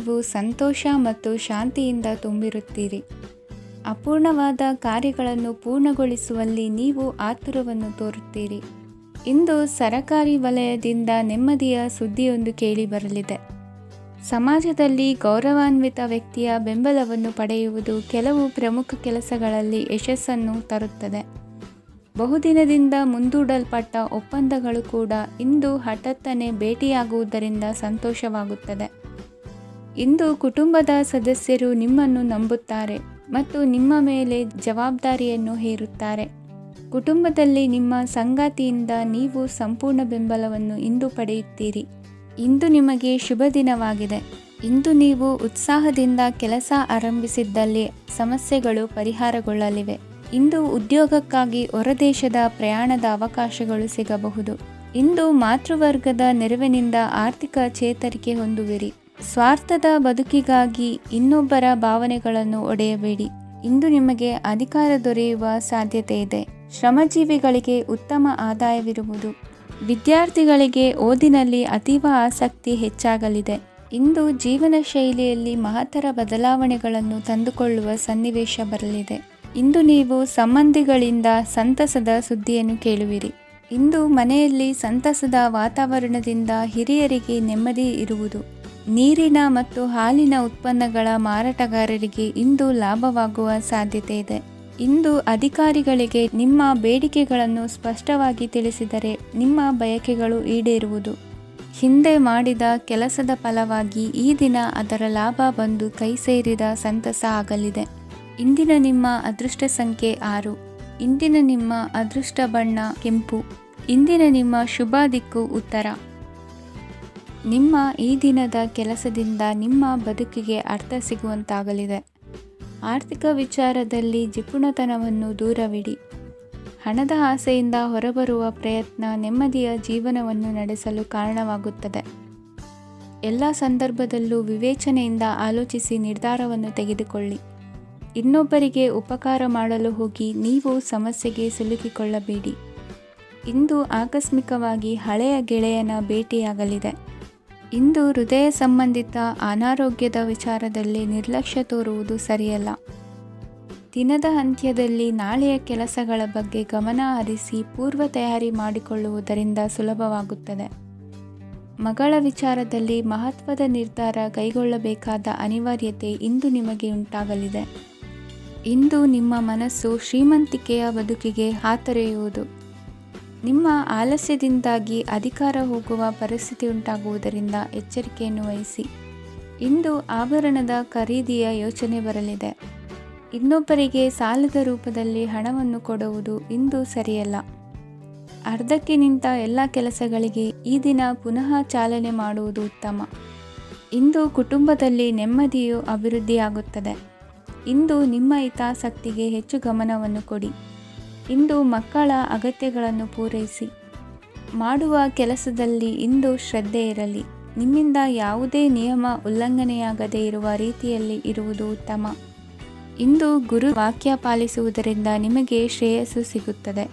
ನೀವು ಸಂತೋಷ ಮತ್ತು ಶಾಂತಿಯಿಂದ ತುಂಬಿರುತ್ತೀರಿ. ಅಪೂರ್ಣವಾದ ಕಾರ್ಯಗಳನ್ನು ಪೂರ್ಣಗೊಳಿಸುವಲ್ಲಿ ನೀವು ಆತುರವನ್ನು ತೋರುತ್ತೀರಿ. ಇಂದು ಸರಕಾರಿ ವಲಯದಿಂದ ನೆಮ್ಮದಿಯ ಸುದ್ದಿಯೊಂದು ಕೇಳಿಬರಲಿದೆ. ಸಮಾಜದಲ್ಲಿ ಗೌರವಾನ್ವಿತ ವ್ಯಕ್ತಿಯ ಬೆಂಬಲವನ್ನು ಪಡೆಯುವುದು ಕೆಲವು ಪ್ರಮುಖ ಕೆಲಸಗಳಲ್ಲಿ ಯಶಸ್ಸನ್ನು ತರುತ್ತದೆ. ಬಹುದಿನದಿಂದ ಮುಂದೂಡಲ್ಪಟ್ಟ ಒಪ್ಪಂದಗಳು ಕೂಡ ಇಂದು ಹಠಾತ್ತನೆ ಭೇಟಿಯಾಗುವುದರಿಂದ ಸಂತೋಷವಾಗುತ್ತದೆ. ಇಂದು ಕುಟುಂಬದ ಸದಸ್ಯರು ನಿಮ್ಮನ್ನು ನಂಬುತ್ತಾರೆ ಮತ್ತು ನಿಮ್ಮ ಮೇಲೆ ಜವಾಬ್ದಾರಿಯನ್ನು ಹೇರುತ್ತಾರೆ. ಕುಟುಂಬದಲ್ಲಿ ನಿಮ್ಮ ಸಂಗಾತಿಯಿಂದ ನೀವು ಸಂಪೂರ್ಣ ಬೆಂಬಲವನ್ನು ಇಂದು ಪಡೆಯುತ್ತೀರಿ. ಇಂದು ನಿಮಗೆ ಶುಭ ದಿನವಾಗಿದೆ. ಇಂದು ನೀವು ಉತ್ಸಾಹದಿಂದ ಕೆಲಸ ಆರಂಭಿಸಿದ್ದಲ್ಲಿ ಸಮಸ್ಯೆಗಳು ಪರಿಹಾರಗೊಳ್ಳಲಿವೆ. ಇಂದು ಉದ್ಯೋಗಕ್ಕಾಗಿ ಹೊರದೇಶದ ಪ್ರಯಾಣದ ಅವಕಾಶಗಳು ಸಿಗಬಹುದು. ಇಂದು ಮಾತೃವರ್ಗದ ನೆರವಿನಿಂದ ಆರ್ಥಿಕ ಚೇತರಿಕೆ ಹೊಂದುವಿರಿ. ಸ್ವಾರ್ಥದ ಬದುಕಿಗಾಗಿ ಇನ್ನೊಬ್ಬರ ಭಾವನೆಗಳನ್ನು ಒಡೆಯಬೇಡಿ. ಇಂದು ನಿಮಗೆ ಅಧಿಕಾರ ದೊರೆಯುವ ಸಾಧ್ಯತೆ ಇದೆ. ಶ್ರಮಜೀವಿಗಳಿಗೆ ಉತ್ತಮ ಆದಾಯವಿರುವುದು. ವಿದ್ಯಾರ್ಥಿಗಳಿಗೆ ಓದಿನಲ್ಲಿ ಅತೀವ ಆಸಕ್ತಿ ಹೆಚ್ಚಾಗಲಿದೆ. ಇಂದು ಜೀವನ ಶೈಲಿಯಲ್ಲಿ ಮಹತ್ತರ ಬದಲಾವಣೆಗಳನ್ನು ತಂದುಕೊಳ್ಳುವ ಸನ್ನಿವೇಶ ಬರಲಿದೆ. ಇಂದು ನೀವು ಸಂಬಂಧಿಗಳಿಂದ ಸಂತಸದ ಸುದ್ದಿಯನ್ನು ಕೇಳುವಿರಿ. ಇಂದು ಮನೆಯಲ್ಲಿ ಸಂತಸದ ವಾತಾವರಣದಿಂದ ಹಿರಿಯರಿಗೆ ನೆಮ್ಮದಿ ಇರುವುದು. ನೀರಿನ ಮತ್ತು ಹಾಲಿನ ಉತ್ಪನ್ನಗಳ ಮಾರಾಟಗಾರರಿಗೆ ಇಂದು ಲಾಭವಾಗುವ ಸಾಧ್ಯತೆ ಇದೆ. ಇಂದು ಅಧಿಕಾರಿಗಳಿಗೆ ನಿಮ್ಮ ಬೇಡಿಕೆಗಳನ್ನು ಸ್ಪಷ್ಟವಾಗಿ ತಿಳಿಸಿದರೆ ನಿಮ್ಮ ಬಯಕೆಗಳು ಈಡೇರುವುದು. ಹಿಂದೆ ಮಾಡಿದ ಕೆಲಸದ ಫಲವಾಗಿ ಈ ದಿನ ಅದರ ಲಾಭ ಬಂದು ಕೈ ಸೇರಿದ ಸಂತಸ ಆಗಲಿದೆ. ಇಂದಿನ ನಿಮ್ಮ ಅದೃಷ್ಟ ಸಂಖ್ಯೆ 6. ಇಂದಿನ ನಿಮ್ಮ ಅದೃಷ್ಟ ಬಣ್ಣ ಕೆಂಪು. ಇಂದಿನ ನಿಮ್ಮ ಶುಭ ದಿಕ್ಕು ಉತ್ತರ. ನಿಮ್ಮ ಈ ದಿನದ ಕೆಲಸದಿಂದ ನಿಮ್ಮ ಬದುಕಿಗೆ ಅರ್ಥ ಸಿಗುವಂತಾಗಲಿದೆ. ಆರ್ಥಿಕ ವಿಚಾರದಲ್ಲಿ ಜಿಪುಣತನವನ್ನು ದೂರವಿಡಿ. ಹಣದ ಆಸೆಯಿಂದ ಹೊರಬರುವ ಪ್ರಯತ್ನ ನೆಮ್ಮದಿಯ ಜೀವನವನ್ನು ನಡೆಸಲು ಕಾರಣವಾಗುತ್ತದೆ. ಎಲ್ಲ ಸಂದರ್ಭದಲ್ಲೂ ವಿವೇಚನೆಯಿಂದ ಆಲೋಚಿಸಿ ನಿರ್ಧಾರವನ್ನು ತೆಗೆದುಕೊಳ್ಳಿ. ಇನ್ನೊಬ್ಬರಿಗೆ ಉಪಕಾರ ಮಾಡಲು ಹೋಗಿ ನೀವು ಸಮಸ್ಯೆಗೆ ಸಿಲುಕಿಕೊಳ್ಳಬೇಡಿ. ಇಂದು ಆಕಸ್ಮಿಕವಾಗಿ ಹಳೆಯ ಗೆಳೆಯನ ಭೇಟಿಯಾಗಲಿದೆ. ಇಂದು ಹೃದಯ ಸಂಬಂಧಿತ ಅನಾರೋಗ್ಯದ ವಿಚಾರದಲ್ಲಿ ನಿರ್ಲಕ್ಷ್ಯ ತೋರುವುದು ಸರಿಯಲ್ಲ. ದಿನದ ಅಂತ್ಯದಲ್ಲಿ ನಾಳೆಯ ಕೆಲಸಗಳ ಬಗ್ಗೆ ಗಮನ ಹರಿಸಿ ಪೂರ್ವ ತಯಾರಿ ಮಾಡಿಕೊಳ್ಳುವುದರಿಂದ ಸುಲಭವಾಗುತ್ತದೆ. ಮಗಳ ವಿಚಾರದಲ್ಲಿ ಮಹತ್ವದ ನಿರ್ಧಾರ ಕೈಗೊಳ್ಳಬೇಕಾದ ಅನಿವಾರ್ಯತೆ ಇಂದು ನಿಮಗೆ ಉಂಟಾಗಲಿದೆ. ಇಂದು ನಿಮ್ಮ ಮನಸ್ಸು ಶ್ರೀಮಂತಿಕೆಯ ಬದುಕಿಗೆ ಹಾತೊರೆಯುವುದು. ನಿಮ್ಮ ಆಲಸ್ಯದಿಂದಾಗಿ ಅಧಿಕಾರ ಹೋಗುವ ಪರಿಸ್ಥಿತಿ ಉಂಟಾಗುವುದರಿಂದ ಎಚ್ಚರಿಕೆಯನ್ನು ವಹಿಸಿ. ಇಂದು ಆಭರಣದ ಖರೀದಿಯ ಯೋಚನೆ ಬರಲಿದೆ. ಇನ್ನೊಬ್ಬರಿಗೆ ಸಾಲದ ರೂಪದಲ್ಲಿ ಹಣವನ್ನು ಕೊಡುವುದು ಇಂದು ಸರಿಯಲ್ಲ. ಅರ್ಧಕ್ಕೆ ನಿಂತ ಎಲ್ಲ ಕೆಲಸಗಳಿಗೆ ಈ ದಿನ ಪುನಃ ಚಾಲನೆ ಮಾಡುವುದು ಉತ್ತಮ. ಇಂದು ಕುಟುಂಬದಲ್ಲಿ ನೆಮ್ಮದಿಯು ಅಭಿವೃದ್ಧಿಯಾಗುತ್ತದೆ. ಇಂದು ನಿಮ್ಮ ಹಿತಾಸಕ್ತಿಗೆ ಹೆಚ್ಚು ಗಮನವನ್ನು ಕೊಡಿ. ಇಂದು ಮಕ್ಕಳ ಅಗತ್ಯಗಳನ್ನು ಪೂರೈಸಿ. ಮಾಡುವ ಕೆಲಸದಲ್ಲಿ ಇಂದು ಶ್ರದ್ಧೆ ಇರಲಿ. ನಿಮ್ಮಿಂದ ಯಾವುದೇ ನಿಯಮ ಉಲ್ಲಂಘನೆಯಾಗದೇ ಇರುವ ರೀತಿಯಲ್ಲಿ ಇರುವುದು ಉತ್ತಮ. ಇಂದು ಗುರು ವಾಕ್ಯ ಪಾಲಿಸುವುದರಿಂದ ನಿಮಗೆ ಶ್ರೇಯಸ್ಸು ಸಿಗುತ್ತದೆ.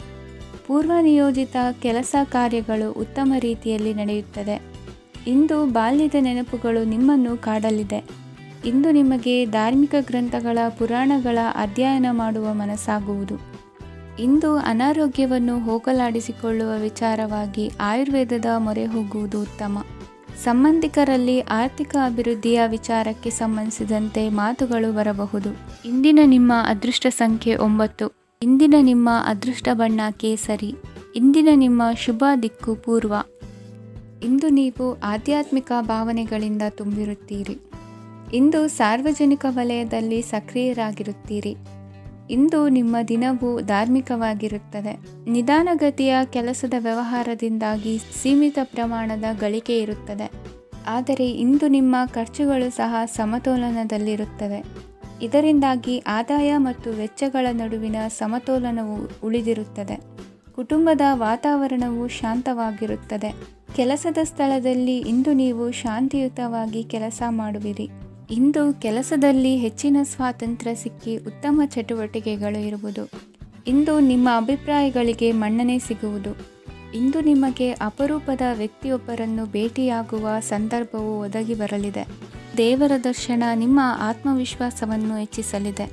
ಪೂರ್ವ ನಿಯೋಜಿತ ಕೆಲಸ ಕಾರ್ಯಗಳು ಉತ್ತಮ ರೀತಿಯಲ್ಲಿ ನಡೆಯುತ್ತದೆ. ಇಂದು ಬಾಲ್ಯದ ನೆನಪುಗಳು ನಿಮ್ಮನ್ನು ಕಾಡಲಿದೆ. ಇಂದು ನಿಮಗೆ ಧಾರ್ಮಿಕ ಗ್ರಂಥಗಳ ಪುರಾಣಗಳ ಅಧ್ಯಯನ ಮಾಡುವ ಮನಸ್ಸಾಗುವುದು. ಇಂದು ಅನಾರೋಗ್ಯವನ್ನು ಹೋಗಲಾಡಿಸಿಕೊಳ್ಳುವ ವಿಚಾರವಾಗಿ ಆಯುರ್ವೇದದ ಮೊರೆ ಹೋಗುವುದು ಉತ್ತಮ. ಸಂಬಂಧಿಕರಲ್ಲಿ ಆರ್ಥಿಕ ಅಭಿವೃದ್ಧಿಯ ವಿಚಾರಕ್ಕೆ ಸಂಬಂಧಿಸಿದಂತೆ ಮಾತುಗಳು ಬರಬಹುದು. ಇಂದಿನ ನಿಮ್ಮ ಅದೃಷ್ಟ ಸಂಖ್ಯೆ 9. ಇಂದಿನ ನಿಮ್ಮ ಅದೃಷ್ಟ ಬಣ್ಣ ಕೇಸರಿ. ಇಂದಿನ ನಿಮ್ಮ ಶುಭ ದಿಕ್ಕು ಪೂರ್ವ. ಇಂದು ನೀವು ಆಧ್ಯಾತ್ಮಿಕ ಭಾವನೆಗಳಿಂದ ತುಂಬಿರುತ್ತೀರಿ. ಇಂದು ಸಾರ್ವಜನಿಕ ವಲಯದಲ್ಲಿ ಸಕ್ರಿಯರಾಗಿರುತ್ತೀರಿ. ಇಂದು ನಿಮ್ಮ ದಿನವು ಧಾರ್ಮಿಕವಾಗಿರುತ್ತದೆ. ನಿಧಾನಗತಿಯ ಕೆಲಸದ ವ್ಯವಹಾರದಿಂದಾಗಿ ಸೀಮಿತ ಪ್ರಮಾಣದ ಗಳಿಕೆ ಇರುತ್ತದೆ. ಆದರೆ ಇಂದು ನಿಮ್ಮ ಖರ್ಚುಗಳು ಸಹ ಸಮತೋಲನದಲ್ಲಿರುತ್ತವೆ. ಇದರಿಂದಾಗಿ ಆದಾಯ ಮತ್ತು ವೆಚ್ಚಗಳ ನಡುವಿನ ಸಮತೋಲನವು ಉಳಿದಿರುತ್ತದೆ. ಕುಟುಂಬದ ವಾತಾವರಣವು ಶಾಂತವಾಗಿರುತ್ತದೆ. ಕೆಲಸದ ಸ್ಥಳದಲ್ಲಿ ಇಂದು ನೀವು ಶಾಂತಿಯುತವಾಗಿ ಕೆಲಸ ಮಾಡುವಿರಿ. ಇಂದು ಕೆಲಸದಲ್ಲಿ ಹೆಚ್ಚಿನ ಸ್ವಾತಂತ್ರ್ಯ ಸಿಕ್ಕಿ ಉತ್ತಮ ಚಟುವಟಿಕೆಗಳು ಇರುವುದು. ಇಂದು ನಿಮ್ಮ ಅಭಿಪ್ರಾಯಗಳಿಗೆ ಮನ್ನಣೆ ಸಿಗುವುದು. ಇಂದು ನಿಮಗೆ ಅಪರೂಪದ ವ್ಯಕ್ತಿಯೊಬ್ಬರನ್ನು ಭೇಟಿಯಾಗುವ ಸಂದರ್ಭವು ಒದಗಿ ಬರಲಿದೆ. ದೇವರ ದರ್ಶನ ನಿಮ್ಮ ಆತ್ಮವಿಶ್ವಾಸವನ್ನು ಹೆಚ್ಚಿಸಲಿದೆ.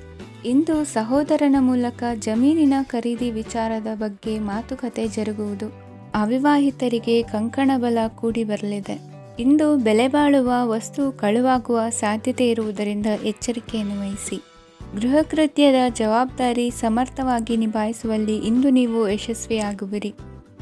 ಇಂದು ಸಹೋದರನ ಮೂಲಕ ಜಮೀನಿನ ಖರೀದಿ ವಿಚಾರದ ಬಗ್ಗೆ ಮಾತುಕತೆ ಜರುಗುವುದು. ಅವಿವಾಹಿತರಿಗೆ ಕಂಕಣ ಬಲ ಕೂಡಿ ಬರಲಿದೆ. ಇಂದು ಬೆಲೆ ಬಾಳುವ ವಸ್ತು ಕಳುವಾಗುವ ಸಾಧ್ಯತೆ ಇರುವುದರಿಂದ ಎಚ್ಚರಿಕೆಯನ್ನು ವಹಿಸಿ. ಗೃಹ ಕೃತ್ಯದ ಜವಾಬ್ದಾರಿ ಸಮರ್ಥವಾಗಿ ನಿಭಾಯಿಸುವಲ್ಲಿ ಇಂದು ನೀವು ಯಶಸ್ವಿಯಾಗುವಿರಿ.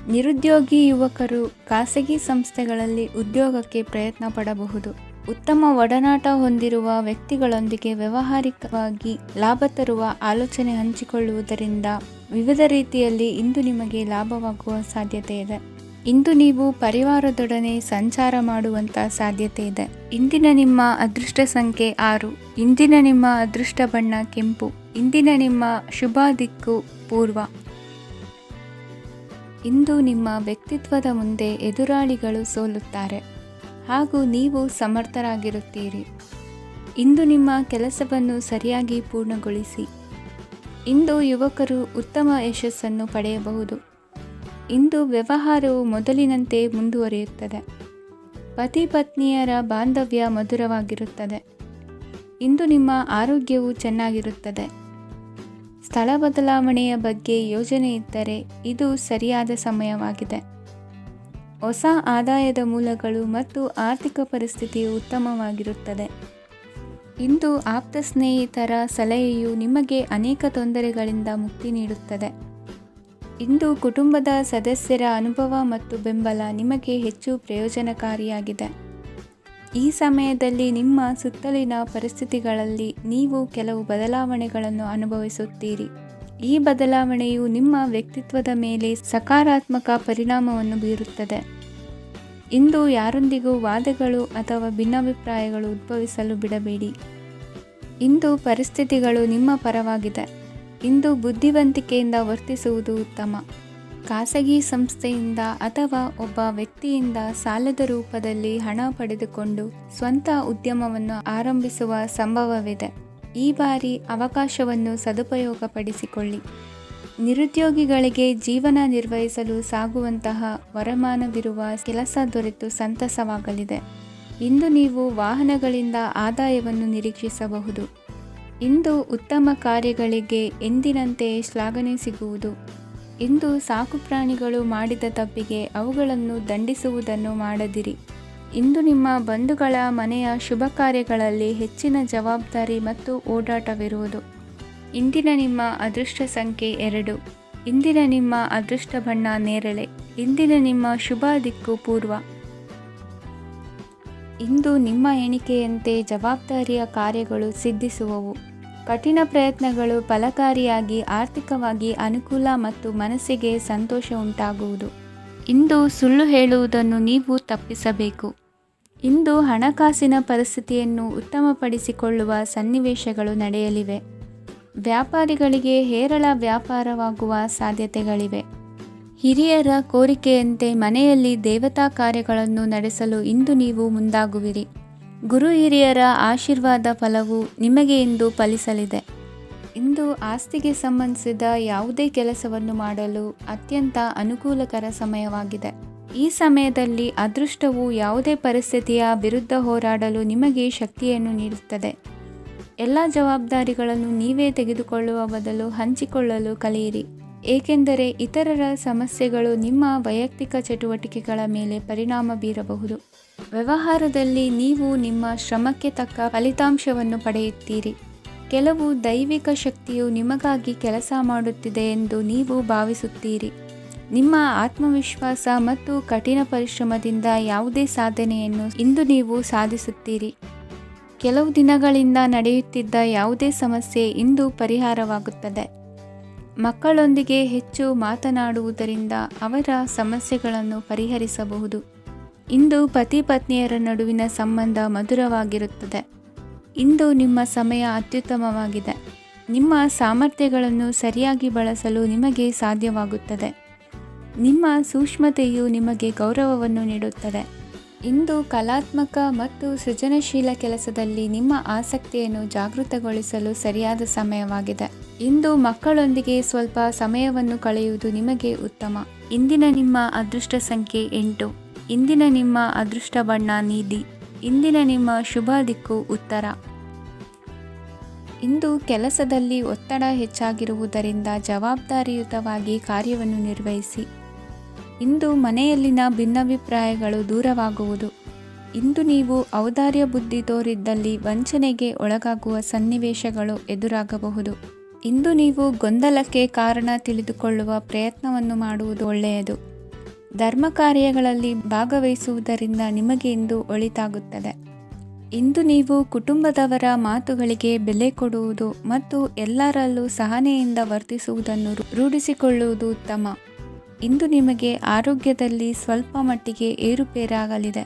ನಿರುದ್ಯೋಗಿ ಯುವಕರು ಖಾಸಗಿ ಸಂಸ್ಥೆಗಳಲ್ಲಿ ಉದ್ಯೋಗಕ್ಕೆ ಪ್ರಯತ್ನ ಪಡಬಹುದು. ಉತ್ತಮ ಒಡನಾಟ ಹೊಂದಿರುವ ವ್ಯಕ್ತಿಗಳೊಂದಿಗೆ ವ್ಯಾವಹಾರಿಕವಾಗಿ ಲಾಭ ತರುವ ಆಲೋಚನೆ ಹಂಚಿಕೊಳ್ಳುವುದರಿಂದ ವಿವಿಧ ರೀತಿಯಲ್ಲಿ ಇಂದು ನಿಮಗೆ ಲಾಭವಾಗುವ ಸಾಧ್ಯತೆ ಇದೆ. ಇಂದು ನೀವು ಪರಿವಾರದೊಡನೆ ಸಂಚಾರ ಮಾಡುವಂಥ ಸಾಧ್ಯತೆ ಇದೆ. ಇಂದಿನ ನಿಮ್ಮ ಅದೃಷ್ಟ ಸಂಖ್ಯೆ 6. ಇಂದಿನ ನಿಮ್ಮ ಅದೃಷ್ಟ ಬಣ್ಣ ಕೆಂಪು. ಇಂದಿನ ನಿಮ್ಮ ಶುಭ ದಿಕ್ಕು ಪೂರ್ವ. ಇಂದು ನಿಮ್ಮ ವ್ಯಕ್ತಿತ್ವದ ಮುಂದೆ ಎದುರಾಳಿಗಳು ಸೋಲುತ್ತಾರೆ ಹಾಗೂ ನೀವು ಸಮರ್ಥರಾಗಿರುತ್ತೀರಿ. ಇಂದು ನಿಮ್ಮ ಕೆಲಸವನ್ನು ಸರಿಯಾಗಿ ಪೂರ್ಣಗೊಳಿಸಿ. ಇಂದು ಯುವಕರು ಉತ್ತಮ ಯಶಸ್ಸನ್ನು ಪಡೆಯಬಹುದು. ಇಂದು ವ್ಯವಹಾರವು ಮೊದಲಿನಂತೆ ಮುಂದುವರಿಯುತ್ತದೆ. ಪತಿ ಪತ್ನಿಯರ ಬಾಂಧವ್ಯ ಮಧುರವಾಗಿರುತ್ತದೆ. ಇಂದು ನಿಮ್ಮ ಆರೋಗ್ಯವು ಚೆನ್ನಾಗಿರುತ್ತದೆ. ಸ್ಥಳ ಬದಲಾವಣೆಯ ಬಗ್ಗೆ ಯೋಜನೆ ಇದ್ದರೆ ಇದು ಸರಿಯಾದ ಸಮಯವಾಗಿದೆ. ಹೊಸ ಆದಾಯದ ಮೂಲಗಳು ಮತ್ತು ಆರ್ಥಿಕ ಪರಿಸ್ಥಿತಿಯು ಉತ್ತಮವಾಗಿರುತ್ತದೆ. ಇಂದು ಆಪ್ತ ಸ್ನೇಹಿತರ ಸಲಹೆಯು ನಿಮಗೆ ಅನೇಕ ತೊಂದರೆಗಳಿಂದ ಮುಕ್ತಿ ನೀಡುತ್ತದೆ. ಇಂದು ಕುಟುಂಬದ ಸದಸ್ಯರ ಅನುಭವ ಮತ್ತು ಬೆಂಬಲ ನಿಮಗೆ ಹೆಚ್ಚು ಪ್ರಯೋಜನಕಾರಿಯಾಗಿದೆ. ಈ ಸಮಯದಲ್ಲಿ ನಿಮ್ಮ ಸುತ್ತಲಿನ ಪರಿಸ್ಥಿತಿಗಳಲ್ಲಿ ನೀವು ಕೆಲವು ಬದಲಾವಣೆಗಳನ್ನು ಅನುಭವಿಸುತ್ತೀರಿ. ಈ ಬದಲಾವಣೆಯು ನಿಮ್ಮ ವ್ಯಕ್ತಿತ್ವದ ಮೇಲೆ ಸಕಾರಾತ್ಮಕ ಪರಿಣಾಮವನ್ನು ಬೀರುತ್ತದೆ. ಇಂದು ಯಾರೊಂದಿಗೂ ವಾದಗಳು ಅಥವಾ ಭಿನ್ನಾಭಿಪ್ರಾಯಗಳು ಉದ್ಭವಿಸಲು ಬಿಡಬೇಡಿ. ಇಂದು ಪರಿಸ್ಥಿತಿಗಳು ನಿಮ್ಮ ಪರವಾಗಿದೆ. ಇಂದು ಬುದ್ಧಿವಂತಿಕೆಯಿಂದ ವರ್ತಿಸುವುದು ಉತ್ತಮ. ಖಾಸಗಿ ಸಂಸ್ಥೆಯಿಂದ ಅಥವಾ ಒಬ್ಬ ವ್ಯಕ್ತಿಯಿಂದ ಸಾಲದ ರೂಪದಲ್ಲಿ ಹಣ ಪಡೆದುಕೊಂಡು ಸ್ವಂತ ಉದ್ಯಮವನ್ನು ಆರಂಭಿಸುವ ಸಂಭವವಿದೆ. ಈ ಬಾರಿ ಅವಕಾಶವನ್ನು ಸದುಪಯೋಗಪಡಿಸಿಕೊಳ್ಳಿ. ನಿರುದ್ಯೋಗಿಗಳಿಗೆ ಜೀವನ ನಿರ್ವಹಿಸಲು ಸಾಗುವಂತಹ ವರಮಾನವಿರುವ ಕೆಲಸ ದೊರೆತು ಸಂತಸವಾಗಲಿದೆ. ಇಂದು ನೀವು ವಾಹನಗಳಿಂದ ಆದಾಯವನ್ನು ನಿರೀಕ್ಷಿಸಬಹುದು. ಇಂದು ಉತ್ತಮ ಕಾರ್ಯಗಳಿಗೆ ಎಂದಿನಂತೆ ಶ್ಲಾಘನೆ ಸಿಗುವುದು. ಇಂದು ಸಾಕುಪ್ರಾಣಿಗಳು ಮಾಡಿದ ತಪ್ಪಿಗೆ ಅವುಗಳನ್ನು ದಂಡಿಸುವುದನ್ನು ಮಾಡದಿರಿ. ಇಂದು ನಿಮ್ಮ ಬಂಧುಗಳ ಮನೆಯ ಶುಭ ಕಾರ್ಯಗಳಲ್ಲಿ ಹೆಚ್ಚಿನ ಜವಾಬ್ದಾರಿ ಮತ್ತು ಓಡಾಟವಿರುವುದು. ಇಂದಿನ ನಿಮ್ಮ ಅದೃಷ್ಟ ಸಂಖ್ಯೆ 2. ಇಂದಿನ ನಿಮ್ಮ ಅದೃಷ್ಟ ಬಣ್ಣ ನೇರಳೆ. ಇಂದಿನ ನಿಮ್ಮ ಶುಭ ದಿಕ್ಕು ಪೂರ್ವ. ಇಂದು ನಿಮ್ಮ ಎಣಿಕೆಯಂತೆ ಜವಾಬ್ದಾರಿಯ ಕಾರ್ಯಗಳು ಸಿದ್ಧಿಸುವವು. ಕಠಿಣ ಪ್ರಯತ್ನಗಳು ಫಲಕಾರಿಯಾಗಿ ಆರ್ಥಿಕವಾಗಿ ಅನುಕೂಲ ಮತ್ತು ಮನಸ್ಸಿಗೆ ಸಂತೋಷ ಉಂಟಾಗುವುದು. ಇಂದು ಸುಳ್ಳು ಹೇಳುವುದನ್ನು ನೀವು ತಪ್ಪಿಸಬೇಕು. ಇಂದು ಹಣಕಾಸಿನ ಪರಿಸ್ಥಿತಿಯನ್ನು ಉತ್ತಮಪಡಿಸಿಕೊಳ್ಳುವ ಸನ್ನಿವೇಶಗಳು ನಡೆಯಲಿವೆ. ವ್ಯಾಪಾರಿಗಳಿಗೆ ಹೇರಳ ವ್ಯಾಪಾರವಾಗುವ ಸಾಧ್ಯತೆಗಳಿವೆ. ಹಿರಿಯರ ಕೋರಿಕೆಯಂತೆ ಮನೆಯಲ್ಲಿ ದೇವತಾ ಕಾರ್ಯಗಳನ್ನು ನಡೆಸಲು ಇಂದು ನೀವು ಮುಂದಾಗುವಿರಿ. ಗುರು ಹಿರಿಯರ ಆಶೀರ್ವಾದ ಫಲವು ನಿಮಗೆ ಇಂದು ಫಲಿಸಲಿದೆ. ಇಂದು ಆಸ್ತಿಗೆ ಸಂಬಂಧಿಸಿದ ಯಾವುದೇ ಕೆಲಸವನ್ನು ಮಾಡಲು ಅತ್ಯಂತ ಅನುಕೂಲಕರ ಸಮಯವಾಗಿದೆ. ಈ ಸಮಯದಲ್ಲಿ ಅದೃಷ್ಟವು ಯಾವುದೇ ಪರಿಸ್ಥಿತಿಯ ವಿರುದ್ಧ ಹೋರಾಡಲು ನಿಮಗೆ ಶಕ್ತಿಯನ್ನು ನೀಡುತ್ತದೆ. ಎಲ್ಲ ಜವಾಬ್ದಾರಿಗಳನ್ನು ನೀವೇ ತೆಗೆದುಕೊಳ್ಳುವ ಬದಲು ಹಂಚಿಕೊಳ್ಳಲು ಕಲಿಯಿರಿ, ಏಕೆಂದರೆ ಇತರರ ಸಮಸ್ಯೆಗಳು ನಿಮ್ಮ ವೈಯಕ್ತಿಕ ಚಟುವಟಿಕೆಗಳ ಮೇಲೆ ಪರಿಣಾಮ ಬೀರಬಹುದು. ವ್ಯವಹಾರದಲ್ಲಿ ನೀವು ನಿಮ್ಮ ಶ್ರಮಕ್ಕೆ ತಕ್ಕ ಫಲಿತಾಂಶವನ್ನು ಪಡೆಯುತ್ತೀರಿ. ಕೆಲವು ದೈವಿಕ ಶಕ್ತಿಯು ನಿಮಗಾಗಿ ಕೆಲಸ ಮಾಡುತ್ತಿದೆ ಎಂದು ನೀವು ಭಾವಿಸುತ್ತೀರಿ. ನಿಮ್ಮ ಆತ್ಮವಿಶ್ವಾಸ ಮತ್ತು ಕಠಿಣ ಪರಿಶ್ರಮದಿಂದ ಯಾವುದೇ ಸಾಧನೆಯನ್ನು ಇಂದು ನೀವು ಸಾಧಿಸುತ್ತೀರಿ. ಕೆಲವು ದಿನಗಳಿಂದ ನಡೆಯುತ್ತಿದ್ದ ಯಾವುದೇ ಸಮಸ್ಯೆ ಇಂದು ಪರಿಹಾರವಾಗುತ್ತದೆ. ಮಕ್ಕಳೊಂದಿಗೆ ಹೆಚ್ಚು ಮಾತನಾಡುವುದರಿಂದ ಅವರ ಸಮಸ್ಯೆಗಳನ್ನು ಪರಿಹರಿಸಬಹುದು. ಇಂದು ಪತಿ ಪತ್ನಿಯರ ನಡುವಿನ ಸಂಬಂಧ ಮಧುರವಾಗಿರುತ್ತದೆ. ಇಂದು ನಿಮ್ಮ ಸಮಯ ಅತ್ಯುತ್ತಮವಾಗಿದೆ. ನಿಮ್ಮ ಸಾಮರ್ಥ್ಯಗಳನ್ನು ಸರಿಯಾಗಿ ಬಳಸಲು ನಿಮಗೆ ಸಾಧ್ಯವಾಗುತ್ತದೆ. ನಿಮ್ಮ ಸೂಕ್ಷ್ಮತೆಯು ನಿಮಗೆ ಗೌರವವನ್ನು ನೀಡುತ್ತದೆ. ಇಂದು ಕಲಾತ್ಮಕ ಮತ್ತು ಸೃಜನಶೀಲ ಕೆಲಸದಲ್ಲಿ ನಿಮ್ಮ ಆಸಕ್ತಿಯನ್ನು ಜಾಗೃತಗೊಳಿಸಲು ಸರಿಯಾದ ಸಮಯವಾಗಿದೆ. ಇಂದು ಮಕ್ಕಳೊಂದಿಗೆ ಸ್ವಲ್ಪ ಸಮಯವನ್ನು ಕಳೆಯುವುದು ನಿಮಗೆ ಉತ್ತಮ. ಇಂದಿನ ನಿಮ್ಮ ಅದೃಷ್ಟ ಸಂಖ್ಯೆ 8. ಇಂದಿನ ನಿಮ್ಮ ಅದೃಷ್ಟ ಬಣ್ಣ ನೀಲಿ. ಇಂದಿನ ನಿಮ್ಮ ಶುಭ ದಿಕ್ಕು ಉತ್ತರ. ಇಂದು ಕೆಲಸದಲ್ಲಿ ಒತ್ತಡ ಹೆಚ್ಚಾಗಿರುವುದರಿಂದ ಜವಾಬ್ದಾರಿಯುತವಾಗಿ ಕಾರ್ಯವನ್ನು ನಿರ್ವಹಿಸಿ. ಇಂದು ಮನೆಯಲ್ಲಿನ ಭಿನ್ನಾಭಿಪ್ರಾಯಗಳು ದೂರವಾಗುವುದು. ಇಂದು ನೀವು ಔದಾರ್ಯ ಬುದ್ಧಿ ತೋರಿದ್ದಲ್ಲಿ ವಂಚನೆಗೆ ಒಳಗಾಗುವ ಸನ್ನಿವೇಶಗಳು ಎದುರಾಗಬಹುದು. ಇಂದು ನೀವು ಗೊಂದಲಕ್ಕೆ ಕಾರಣ ತಿಳಿದುಕೊಳ್ಳುವ ಪ್ರಯತ್ನವನ್ನು ಮಾಡುವುದು ಒಳ್ಳೆಯದು. ಧರ್ಮ ಕಾರ್ಯಗಳಲ್ಲಿ ಭಾಗವಹಿಸುವುದರಿಂದ ನಿಮಗೆ ಇಂದು ಒಳಿತಾಗುತ್ತದೆ. ಇಂದು ನೀವು ಕುಟುಂಬದವರ ಮಾತುಗಳಿಗೆ ಬೆಲೆ ಕೊಡುವುದು ಮತ್ತು ಎಲ್ಲರಲ್ಲೂ ಸಹನೆಯಿಂದ ವರ್ತಿಸುವುದನ್ನು ರೂಢಿಸಿಕೊಳ್ಳುವುದು ಉತ್ತಮ. ಇಂದು ನಿಮಗೆ ಆರೋಗ್ಯದಲ್ಲಿ ಸ್ವಲ್ಪ ಮಟ್ಟಿಗೆ ಏರುಪೇರಾಗಲಿದೆ.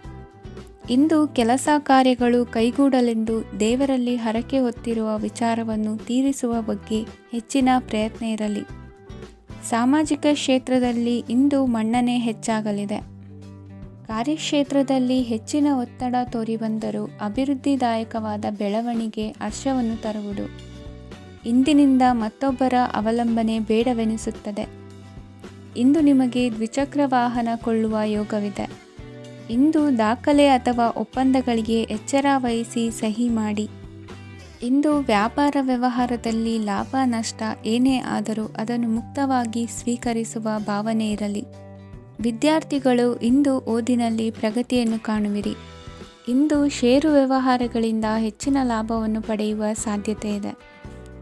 ಇಂದು ಕೆಲಸ ಕಾರ್ಯಗಳು ಕೈಗೂಡಲೆಂದು ದೇವರಲ್ಲಿ ಹರಕೆ ಹೊತ್ತಿರುವ ವಿಚಾರವನ್ನು ತೀರಿಸುವ ಬಗ್ಗೆ ಹೆಚ್ಚಿನ ಪ್ರಯತ್ನ ಇರಲಿ. ಸಾಮಾಜಿಕ ಕ್ಷೇತ್ರದಲ್ಲಿ ಇಂದು ಮನ್ನಣೆ ಹೆಚ್ಚಾಗಲಿದೆ. ಕಾರ್ಯಕ್ಷೇತ್ರದಲ್ಲಿ ಹೆಚ್ಚಿನ ಒತ್ತಡ ತೋರಿಬಂದರೂ ಅಭಿವೃದ್ಧಿದಾಯಕವಾದ ಬೆಳವಣಿಗೆ ಹರ್ಷವನ್ನು ತರುವುದು. ಇಂದಿನಿಂದ ಮತ್ತೊಬ್ಬರ ಅವಲಂಬನೆ ಬೇಡವೆನಿಸುತ್ತದೆ. ಇಂದು ನಿಮಗೆ ದ್ವಿಚಕ್ರ ವಾಹನ ಕೊಳ್ಳುವ ಯೋಗವಿದೆ. ಇಂದು ದಾಖಲೆ ಅಥವಾ ಒಪ್ಪಂದಗಳಿಗೆ ಎಚ್ಚರ ವಹಿಸಿ ಸಹಿ ಮಾಡಿ. ಇಂದು ವ್ಯಾಪಾರ ವ್ಯವಹಾರದಲ್ಲಿ ಲಾಭ ನಷ್ಟ ಏನೇ ಆದರೂ ಅದನ್ನು ಮುಕ್ತವಾಗಿ ಸ್ವೀಕರಿಸುವ ಭಾವನೆ ಇರಲಿ. ವಿದ್ಯಾರ್ಥಿಗಳು ಇಂದು ಓದಿನಲ್ಲಿ ಪ್ರಗತಿಯನ್ನು ಕಾಣುವಿರಿ. ಇಂದು ಷೇರು ವ್ಯವಹಾರಗಳಿಂದ ಹೆಚ್ಚಿನ ಲಾಭವನ್ನು ಪಡೆಯುವ ಸಾಧ್ಯತೆ ಇದೆ.